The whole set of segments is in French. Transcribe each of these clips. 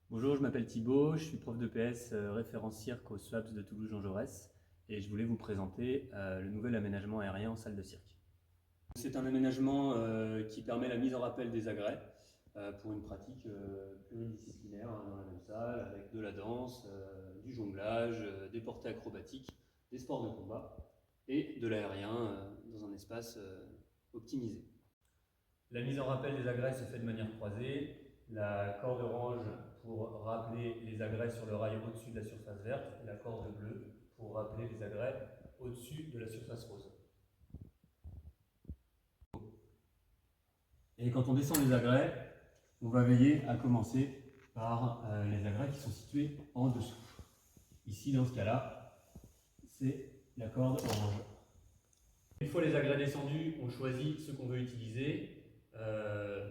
Bonjour, je m'appelle Thibaut, je suis prof de PS référent cirque au SWAPS de Toulouse-Jean Jaurès et je voulais vous présenter le nouvel aménagement aérien en salle de cirque. C'est un aménagement qui permet la mise en rappel des agrès pour une pratique pluridisciplinaire dans la même salle avec de la danse, du jonglage, des portées acrobatiques, des sports de combat et de l'aérien dans un espace optimisé. La mise en rappel des agrès se fait de manière croisée. La corde orange pour rappeler les agrès sur le rail au-dessus de la surface verte et la corde bleue pour rappeler les agrès au-dessus de la surface rose. Et quand on descend les agrès, on va veiller à commencer par les agrès qui sont situés en dessous. Ici, dans ce cas-là, c'est la corde orange. Une fois les agrès descendus, on choisit ce qu'on veut utiliser.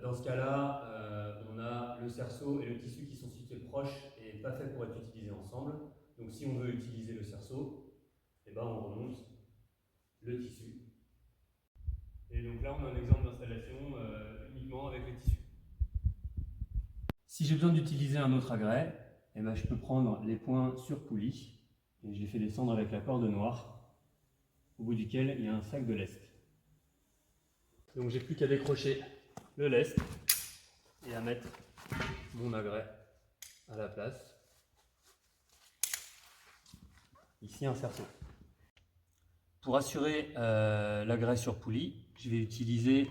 Dans ce cas-là, on a le cerceau et le tissu qui sont situés proches et pas faits pour être utilisés ensemble. Donc si on veut utiliser le cerceau, eh ben, on remonte le tissu. Et donc là, on a un exemple d'installation uniquement avec le tissu. Si j'ai besoin d'utiliser un autre agrès, eh ben, je peux prendre les points sur poulie et je les fais descendre avec la corde noire, au bout duquel il y a un sac de lest. Donc j'ai plus qu'à décrocher le lest et à mettre mon agrès à la place. Ici un cerceau. Pour assurer l'agrès sur poulie, je vais utiliser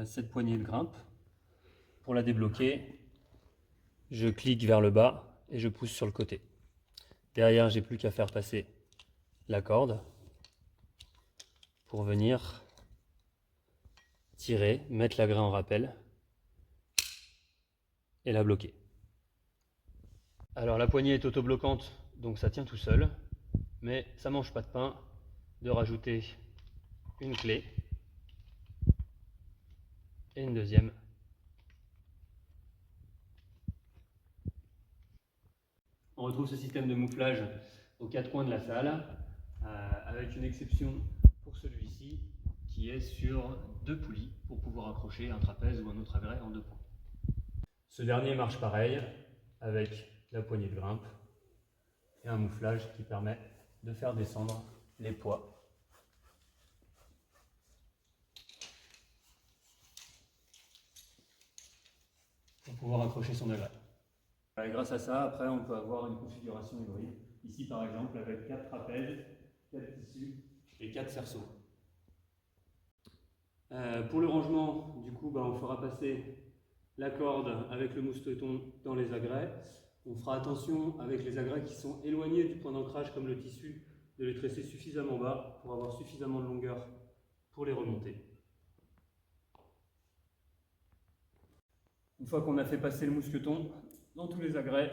cette poignée de grimpe. Pour la débloquer, je clique vers le bas et je pousse sur le côté. Derrière, j'ai plus qu'à faire passer la corde pour venir tirer, mettre l'agrès en rappel et la bloquer. Alors la poignée est autobloquante, donc ça tient tout seul, mais ça mange pas de pain de rajouter une clé et une deuxième. On retrouve ce système de mouflage aux quatre coins de la salle, avec une exception pour celui-ci qui est sur deux poulies pour pouvoir accrocher un trapèze ou un autre agrès en deux points. Ce dernier marche pareil avec la poignée de grimpe et un mouflage qui permet de faire descendre les poids. Pour pouvoir accrocher son agrès. Et grâce à ça, après, on peut avoir une configuration hybride. Ici, par exemple, avec 4 trapèzes, 4 tissus et 4 cerceaux. Pour le rangement, du coup, on fera passer la corde avec le mousqueton dans les agrès. On fera attention avec les agrès qui sont éloignés du point d'ancrage comme le tissu, de les tresser suffisamment bas pour avoir suffisamment de longueur pour les remonter. Une fois qu'on a fait passer le mousqueton dans tous les agrès,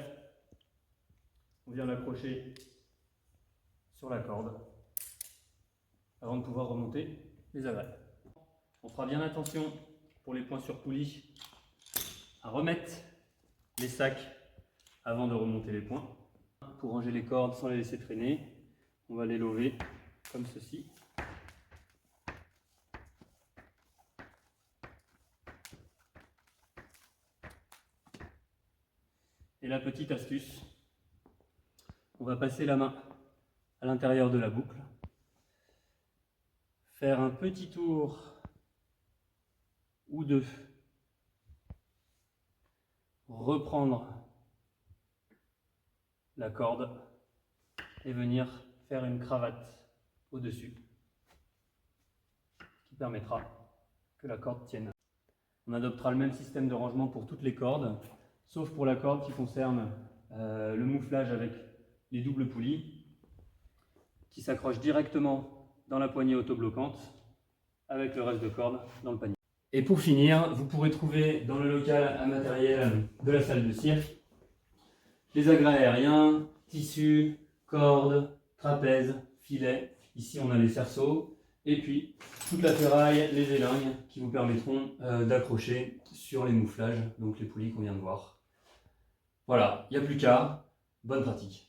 on vient l'accrocher sur la corde avant de pouvoir remonter les agrès. On fera bien attention pour les points sur poulie à remettre les sacs avant de remonter les points. Pour ranger les cordes sans les laisser traîner, on va les lever comme ceci. Et la petite astuce, on va passer la main à l'intérieur de la boucle, faire un petit tour ou deux, reprendre la corde et venir faire une cravate au-dessus qui permettra que la corde tienne. On adoptera le même système de rangement pour toutes les cordes, sauf pour la corde qui concerne le mouflage avec les doubles poulies qui s'accrochent directement dans la poignée autobloquante avec le reste de corde dans le panier. Et pour finir, vous pourrez trouver dans le local à matériel de la salle de cirque les agrès aériens, tissus, cordes, trapèzes, filets. Ici on a les cerceaux et puis toute la ferraille, les élingues qui vous permettront d'accrocher sur les mouflages, donc les poulies qu'on vient de voir. Voilà, il n'y a plus qu'à. Bonne pratique.